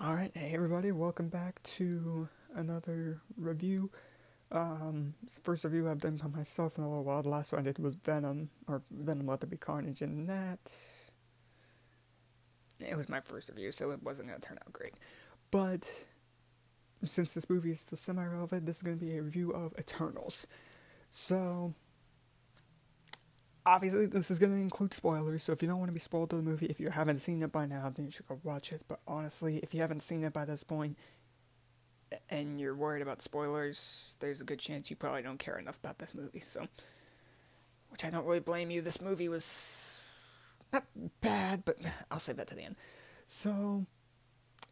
Alright, hey everybody, welcome back to another review. It's the first review I've done by myself in a little while. The last one I did was Venom, or Venom Let There Be Carnage, and it was my first review, so it wasn't going to turn out great. But since this movie is still semi-relevant, this is going to be a review of Eternals. So, obviously, this is going to include spoilers, so if you don't want to be spoiled to the movie, if you haven't seen it by now, then you should go watch it. But honestly, if you haven't seen it by this point, and you're worried about spoilers, there's a good chance you probably don't care enough about this movie, so... Which I don't really blame you, this movie was... not bad, but I'll save that to the end. So,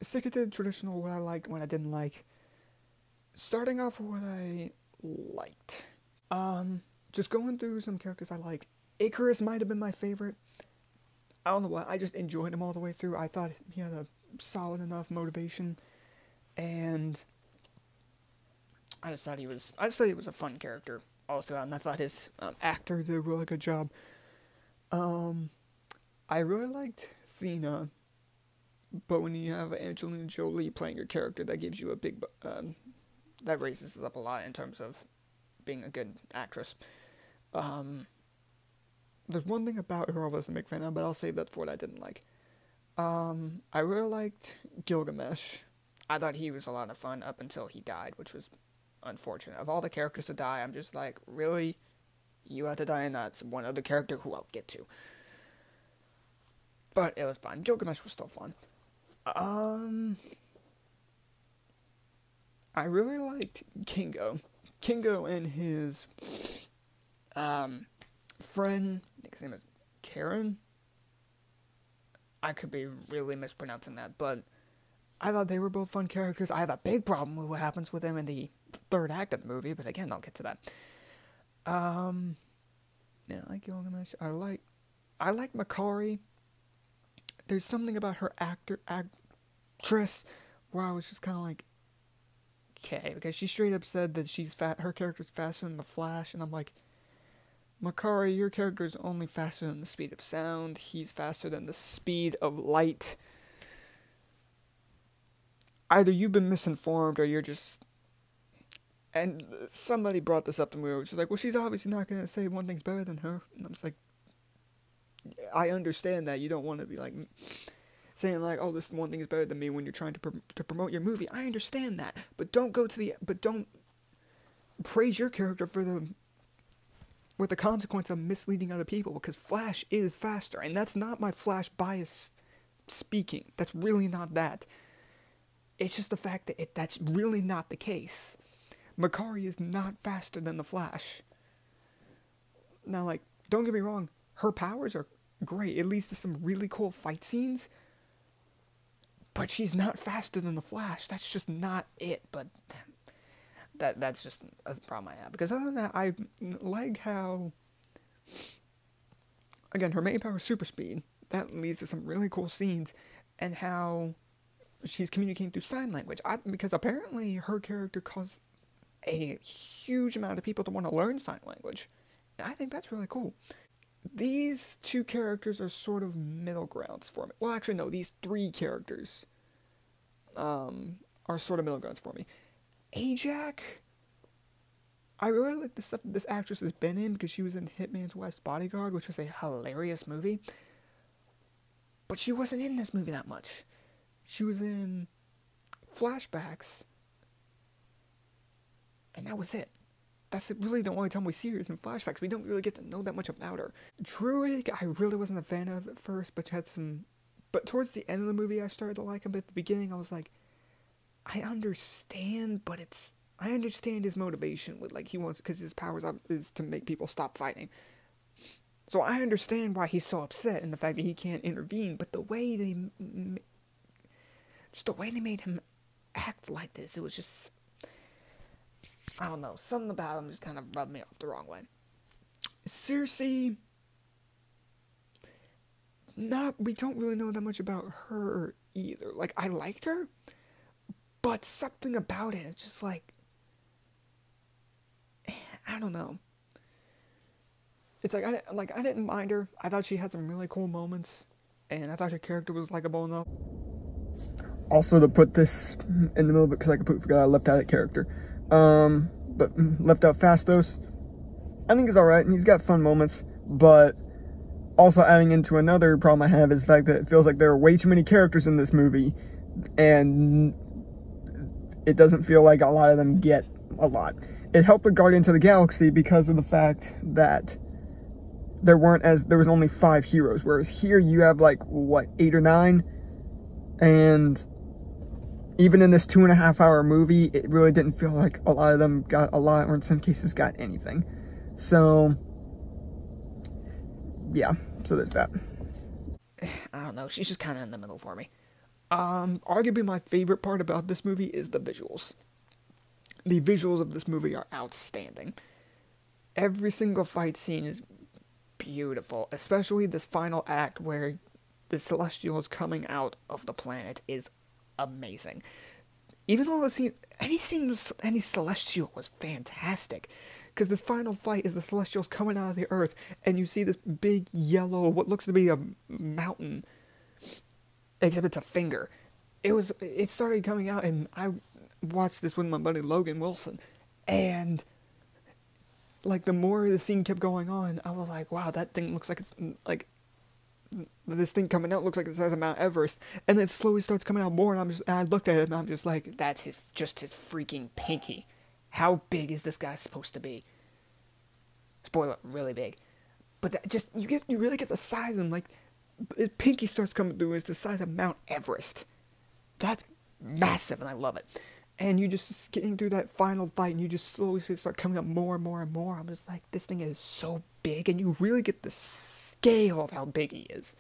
stick it to the traditional, what I liked, what I didn't like. Starting off with what I liked. Just going through some characters I liked. Icarus might have been my favorite. I don't know why, I just enjoyed him all the way through. I thought he had a solid enough motivation, and I just thought he was a fun character all throughout, and I thought his actor did a really good job. I really liked Thena, but when you have Angelina Jolie playing your character, that gives you a big, that raises it up a lot in terms of being a good actress. There's one thing about her I wasn't a big fan of, but I'll save that for what I didn't like. I really liked Gilgamesh. I thought he was a lot of fun up until he died, which was unfortunate. Of all the characters to die, I'm just like, really? You had to die, and that's one other character who I'll get to. But it was fine. Gilgamesh was still fun. I really liked Kingo. Kingo and his friend, I think his name is Karen. I could be really mispronouncing that, but I thought they were both fun characters. I have a big problem with what happens with them in the third act of the movie, but again, I'll get to that. Yeah, I like Gilgamesh. I like Makari. There's something about her actress where I was just kind of like, okay, because she straight up said that her character's faster than the Flash, and I'm like, Makari, your character is only faster than the speed of sound. He's faster than the speed of light. Either you've been misinformed or you're just... And somebody brought this up to me, which is like, well, she's obviously not going to say one thing's better than her. And I'm just like, I understand that. You don't want to be like saying like, oh, this one thing is better than me when you're trying to promote your movie. I understand that. But don't praise your character with the consequence of misleading other people, because Flash is faster, and that's not my Flash bias speaking. That's really not that. It's just the fact that that's really not the case. Makari is not faster than the Flash. Now, like, don't get me wrong, her powers are great. It leads to some really cool fight scenes, but she's not faster than the Flash. That's just not it, but... That's just a problem I have. Because other than that, I like how, again, her main power is super speed. That leads to some really cool scenes. And how she's communicating through sign language. Because apparently her character caused a huge amount of people to want to learn sign language. And I think that's really cool. These two characters are sort of middle grounds for me. Well, actually, no, these three characters are sort of middle grounds for me. Ajax, I really like the stuff that this actress has been in, because she was in Hitman's Wife's Bodyguard, which was a hilarious movie. But she wasn't in this movie that much. She was in flashbacks, and that was it. That's really the only time we see her is in flashbacks. We don't really get to know that much about her. Druig, I really wasn't a fan of at first, but towards the end of the movie, I started to like him. But at the beginning, I was like, I understand, but I understand his motivation with, like, he wants, because his powers is to make people stop fighting. So I understand why he's so upset and the fact that he can't intervene, but the way they made him act like this, it was just, I don't know, something about him just kind of rubbed me off the wrong way. Circe, we don't really know that much about her either. Like, I liked her, but something about it, it's just like, I don't know. It's like, I didn't mind her. I thought she had some really cool moments, and I thought her character was likable enough. Also, to put this in the middle because I completely forgot I left out a character. But left out Fastos. I think he's alright, and he's got fun moments, but also adding into another problem I have is the fact that it feels like there are way too many characters in this movie, and it doesn't feel like a lot of them get a lot. It helped with Guardians of the Galaxy because of the fact that there was only 5 heroes, whereas here you have like, what, 8 or 9? And even in this 2.5 hour movie, it really didn't feel like a lot of them got a lot, or in some cases got anything. So, yeah, so there's that. I don't know, she's just kind of in the middle for me. Arguably my favorite part about this movie is the visuals. The visuals of this movie are outstanding. Every single fight scene is beautiful, especially this final act where the Celestials coming out of the planet is amazing. Even though any Celestial was fantastic, because this final fight is the Celestials coming out of the Earth, and you see this big yellow, what looks to be a mountain, except it's a finger. It started coming out, and I watched this with my buddy Logan Wilson, and like the more the scene kept going on, I was like, wow, that thing looks like it's like this thing coming out looks like the size of Mount Everest, and then it slowly starts coming out more, and I looked at it and I'm just like, That's just his freaking pinky. How big is this guy supposed to be? Spoiler, really big. But you really get the size, and like his pinky starts coming through, it's the size of Mount Everest. That's massive, and I love it. And you just getting through that final fight, and you just slowly start coming up more and more and more. I'm just like, this thing is so big, and you really get the scale of how big he is.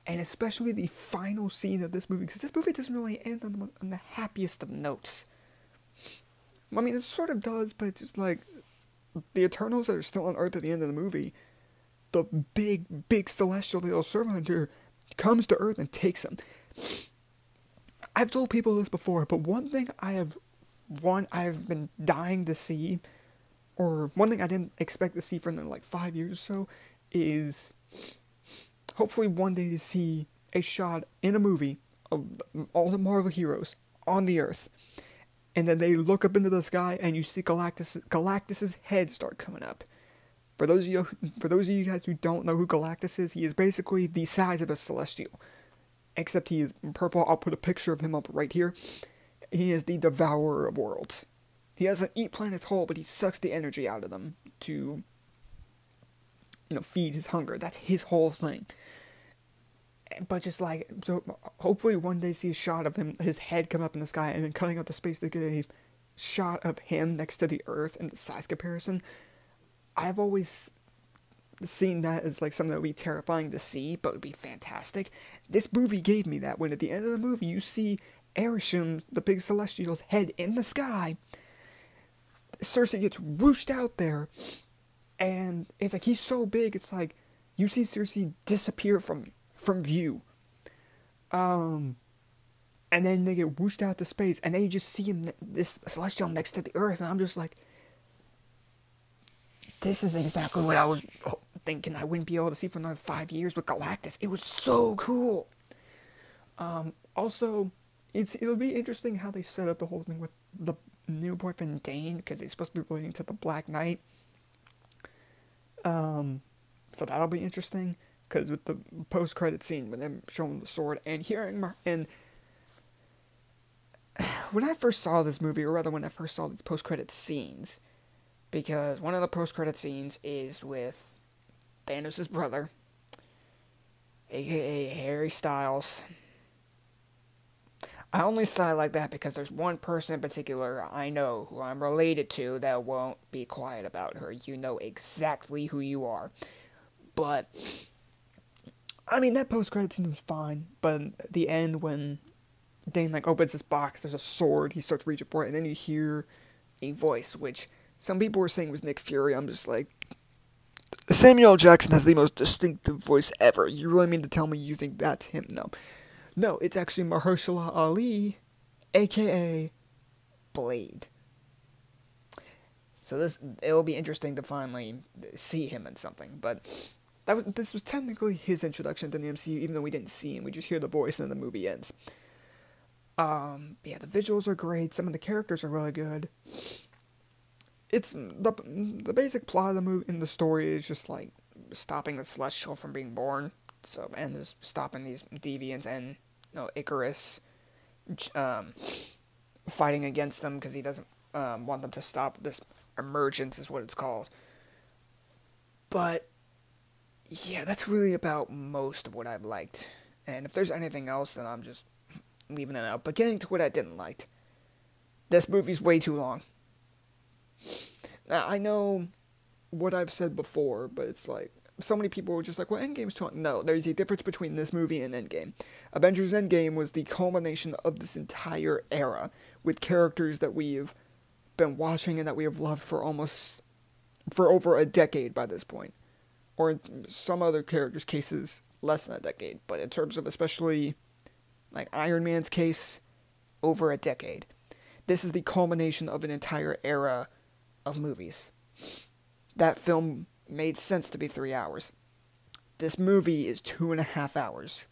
And especially the final scene of this movie, because this movie doesn't really end on the happiest of notes. I mean, it sort of does, but it's just like the Eternals that are still on Earth at the end of the movie, the big celestial little servant hunter comes to Earth and takes him. I've told people this before, but one thing I've been dying to see, or one thing I didn't expect to see for like 5 years or so, is hopefully one day to see a shot in a movie of all the Marvel heroes on the Earth, and then they look up into the sky and you see Galactus's head start coming up. For those of you guys who don't know who Galactus is, he is basically the size of a Celestial. Except he is purple. I'll put a picture of him up right here. He is the devourer of worlds. He doesn't eat planets whole, but he sucks the energy out of them to, feed his hunger. That's his whole thing. But just like, so hopefully one day see a shot of him, his head come up in the sky, and then cutting out the space to get a shot of him next to the Earth and the size comparison. I've always seen that as like something that would be terrifying to see, but would be fantastic. This movie gave me that, when at the end of the movie you see Arishem, the big Celestial's head in the sky. Cersei gets whooshed out there, and it's like he's so big, it's like you see Cersei disappear from view. And then they get whooshed out to space, and they just see him, this Celestial next to the Earth, and I'm just like, this is exactly what I was thinking I wouldn't be able to see for another 5 years with Galactus. It was so cool. Also, it'll be interesting how they set up the whole thing with the new boyfriend Dane, because he's supposed to be relating to the Black Knight. So that'll be interesting, because with the post-credit scene, when them showing the sword and hearing, and when I first saw this movie, or rather when I first saw these post-credit scenes, because one of the post-credit scenes is with Thanos' brother, aka Harry Styles. I only say it like that because there's one person in particular I know who I'm related to that won't be quiet about her. You know exactly who you are. But, I mean, that post-credit scene was fine, but at the end when Dane, opens this box, there's a sword, he starts reaching for it, and then you hear a voice, which some people were saying was Nick Fury. I'm just like, Samuel L. Jackson has the most distinctive voice ever. You really mean to tell me you think that's him? No, it's actually Mahershala Ali, aka Blade. So it'll be interesting to finally see him in something. But this was technically his introduction to the MCU, even though we didn't see him. We just hear the voice and then the movie ends. Yeah, the visuals are great. Some of the characters are really good. It's the basic plot of the movie in the story is just like stopping the Celestial from being born. So and is stopping these deviants and Icarus, fighting against them because he doesn't want them to stop this emergence is what it's called. But yeah, that's really about most of what I've liked. And if there's anything else, then I'm just leaving it out. But getting to what I didn't like. This movie's way too long. Now, I know what I've said before, but it's like, so many people were just like, well, Endgame's too long. No, there's a difference between this movie and Endgame. Avengers Endgame was the culmination of this entire era, with characters that we've been watching and that we have loved for over a decade by this point. Or in some other characters' cases, less than a decade. But in terms of especially, like Iron Man's case, over a decade. This is the culmination of an entire era of movies. That film made sense to be 3 hours. This movie is 2.5 hours.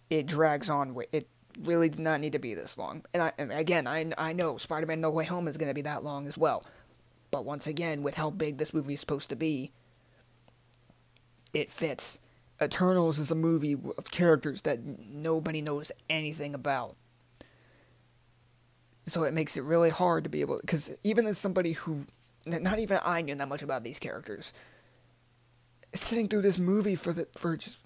It drags on. It really did not need to be this long. And again, I know Spider-Man No Way Home is going to be that long as well. But once again, with how big this movie is supposed to be, it fits. Eternals is a movie of characters that nobody knows anything about. So it makes it really hard to be able... Because even as somebody who... Not even I knew that much about these characters. Sitting through this movie for just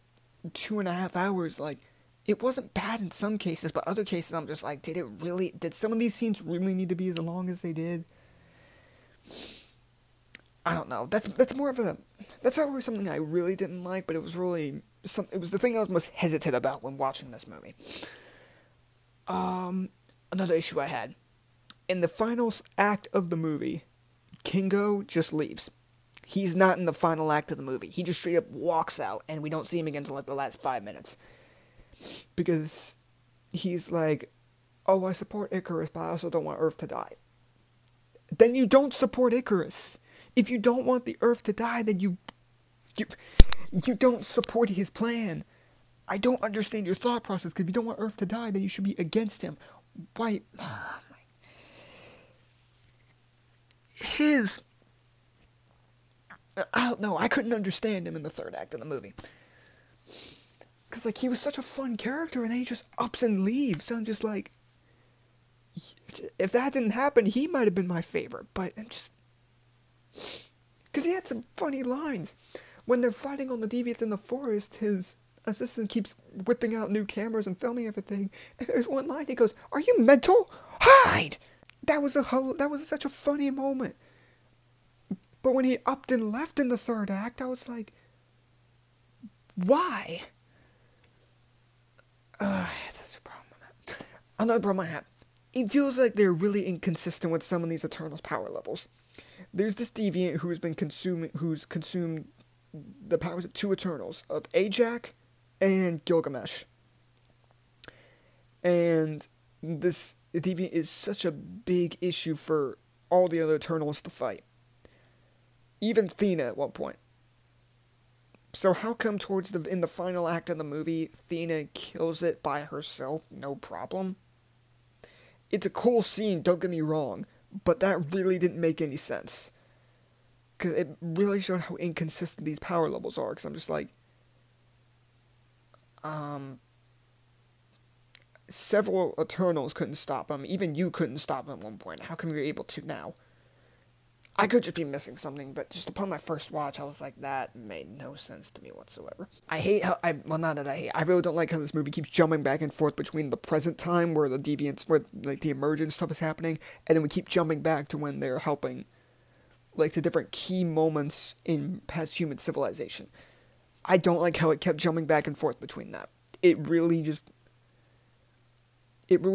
2.5 hours, like... It wasn't bad in some cases, but other cases I'm just like, did some of these scenes really need to be as long as they did? I don't know. That's more of a... That's always something I really didn't like, but it was really... It was the thing I was most hesitant about when watching this movie. Another issue I had. In the final act of the movie, Kingo just leaves. He's not in the final act of the movie. He just straight up walks out, and we don't see him again until like the last 5 minutes. Because he's like, oh, I support Icarus, but I also don't want Earth to die. Then you don't support Icarus. If you don't want the Earth to die, then you don't support his plan. I don't understand your thought process, because if you don't want Earth to die, then you should be against him. Why? I don't know, I couldn't understand him in the third act of the movie. Because, like, he was such a fun character, and then he just ups and leaves. So I'm just like, if that didn't happen, he might have been my favorite. But I'm just... Because he had some funny lines. When they're fighting on the deviants in the forest, his assistant keeps whipping out new cameras and filming everything. And there's one line, he goes, "Are you mental? Hide!" That was such a funny moment. But when he upped and left in the third act, I was like, why? That's a problem with that. Another problem I have. It feels like they're really inconsistent with some of these Eternals' power levels. There's this deviant who's consumed the powers of two Eternals, of Ajax and Gilgamesh. And this deviant is such a big issue for all the other Eternals to fight. Even Athena at one point. So how come in the final act of the movie, Athena kills it by herself, no problem? It's a cool scene, don't get me wrong, but that really didn't make any sense. Because it really showed how inconsistent these power levels are, because I'm just like... Several Eternals couldn't stop him, even you couldn't stop him at one point. How come you're able to now? I could just be missing something, but just upon my first watch, I was like, that made no sense to me whatsoever. I hate how, I really don't like how this movie keeps jumping back and forth between the present time, where the deviants, where, like, the emergence stuff is happening, and then we keep jumping back to when they're helping, like, the different key moments in past human civilization. I don't like how it kept jumping back and forth between that. It really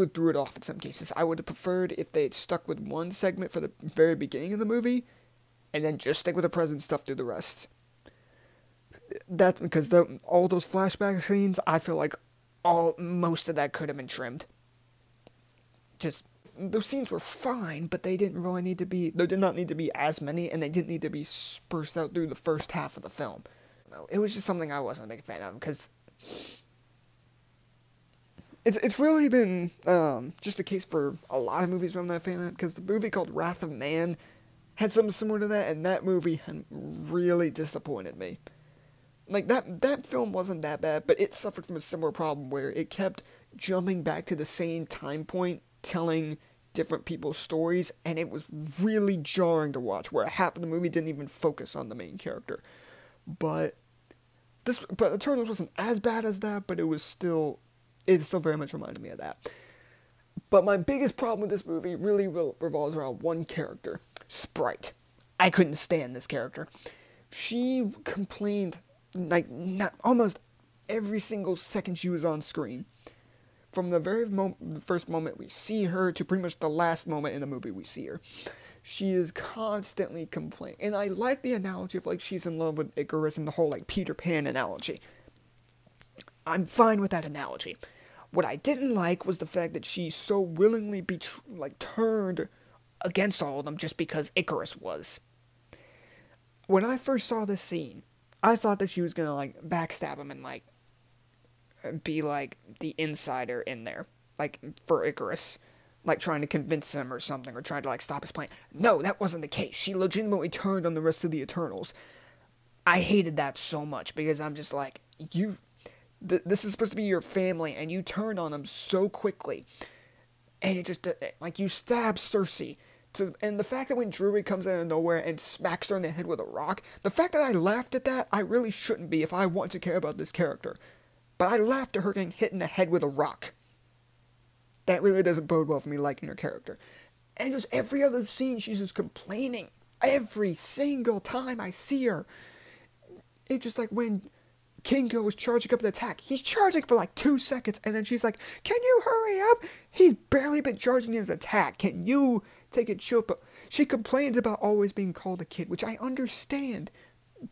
threw it off in some cases. I would have preferred if they had stuck with one segment for the very beginning of the movie, and then just stick with the present stuff through the rest. That's because all those flashback scenes, I feel like most of that could have been trimmed. Just, those scenes were fine, but they didn't really need to be, there did not need to be as many, and they didn't need to be dispersed out through the first half of the film. No, it was just something I wasn't a big fan of, because... it's really been just a case for a lot of movies where I'm not a fan of, because the movie called Wrath of Man had something similar to that, and that movie had really disappointed me. Like, that film wasn't that bad, but it suffered from a similar problem where it kept jumping back to the same time point, telling different people's stories, and it was really jarring to watch, where half of the movie didn't even focus on the main character. But Eternals wasn't as bad as that, but it still very much reminded me of that. But my biggest problem with this movie really revolves around one character, Sprite. I couldn't stand this character. She complained like not almost every single second she was on screen. From the first moment we see her to pretty much the last moment in the movie we see her. She is constantly complaining. And I like the analogy of like she's in love with Icarus and the whole like Peter Pan analogy. I'm fine with that analogy. What I didn't like was the fact that she so willingly turned against all of them just because Icarus was. When I first saw this scene, I thought that she was gonna like backstab him and like be like the insider in there, like for Icarus, like trying to convince him or something, or trying to like stop his plan. No, that wasn't the case. She legitimately turned on the rest of the Eternals. I hated that so much because I'm just like, this is supposed to be your family, and you turn on them so quickly, and it just like you stab Cersei. And the fact that when Druid comes out of nowhere and smacks her in the head with a rock, the fact that I laughed at that, I really shouldn't be if I want to care about this character. But I laughed at her getting hit in the head with a rock. That really doesn't bode well for me liking her character. And just every other scene, she's just complaining. Every single time I see her. It's just like when Kingo was charging up the attack. He's charging for like 2 seconds, and then she's like, "Can you hurry up? He's barely been charging his attack. Can you take it chill?" But she complains about always being called a kid, which I understand.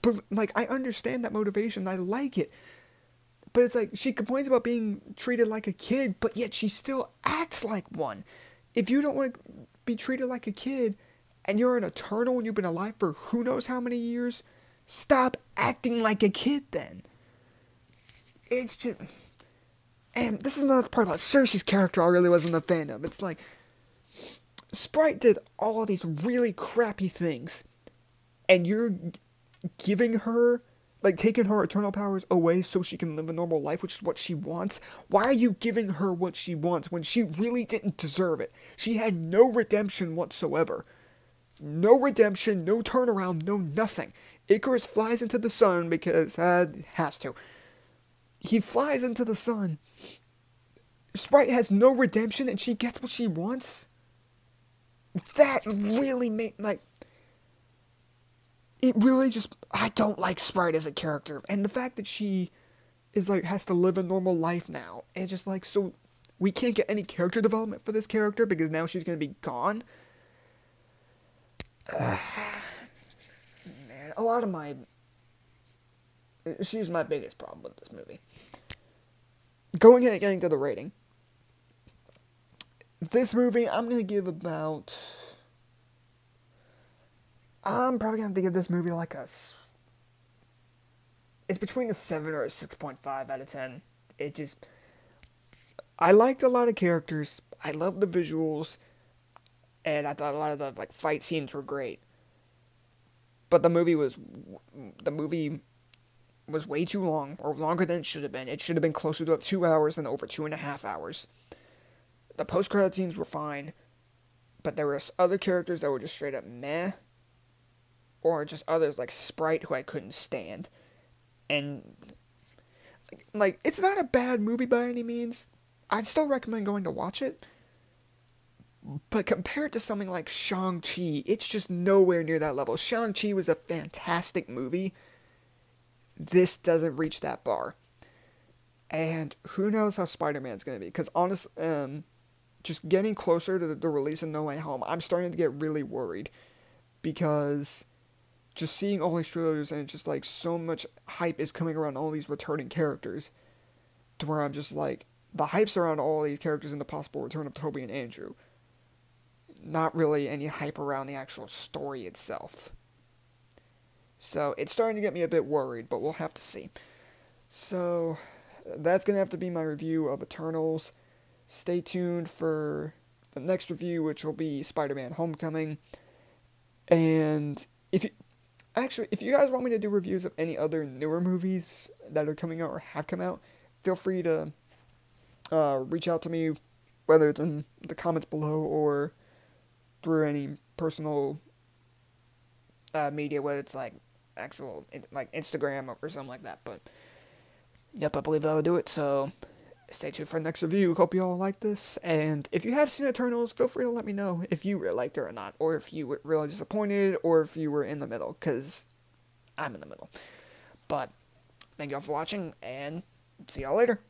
But like, I understand that motivation. I like it. But it's like, she complains about being treated like a kid, but yet she still acts like one. If you don't want to be treated like a kid, and you're an Eternal and you've been alive for who knows how many years, stop acting like a kid then. It's just... And this is another part about Cersei's character I really wasn't a fan of. It's like, Sprite did all these really crappy things, and you're giving her... like, taking her eternal powers away so she can live a normal life, which is what she wants. Why are you giving her what she wants when she really didn't deserve it? She had no redemption whatsoever. No redemption, no turnaround, no nothing. Icarus flies into the sun because, has to. He flies into the sun. Sprite has no redemption and she gets what she wants? That really made, like... it really just... I don't like Sprite as a character. And the fact that she is like, has to live a normal life now. And just like, so we can't get any character development for this character because now she's going to be gone. Man, a lot of my... she's my biggest problem with this movie. Getting to the rating. This movie, I'm going to give about... I'm probably going to have to give this movie like a... it's between a 7 or a 6.5 out of 10. It just... I liked a lot of characters. I loved the visuals. And I thought a lot of the like fight scenes were great. But the movie was way too long, or longer than it should have been. It should have been closer to 2 hours than over 2.5 hours. The post-credit scenes were fine, but there were other characters that were just straight up meh, or just others like Sprite who I couldn't stand. And like, it's not a bad movie by any means. I'd still recommend going to watch it. But compared to something like Shang-Chi, it's just nowhere near that level. Shang-Chi was a fantastic movie. This doesn't reach that bar. And who knows how Spider-Man's going to be. Because honestly, just getting closer to the release of No Way Home, I'm starting to get really worried. Because just seeing all these trailers and just like so much hype is coming around all these returning characters. To where I'm just like, the hype's around all these characters and the possible return of Toby and Andrew. Not really any hype around the actual story itself. So, it's starting to get me a bit worried, but we'll have to see. So, that's going to have to be my review of Eternals. stay tuned for the next review, which will be Spider-Man Homecoming. And if you guys want me to do reviews of any other newer movies that are coming out or have come out, feel free to reach out to me, whether it's in the comments below or through any personal media, whether it's like actual like Instagram or something like that. But yep, I believe that'll do it. So stay tuned for the next review. Hope you all like this. And if you have seen Eternals, feel free to let me know if you really liked it or not, or if you were really disappointed, or if you were in the middle, because I'm in the middle. But thank y'all for watching, and see y'all later.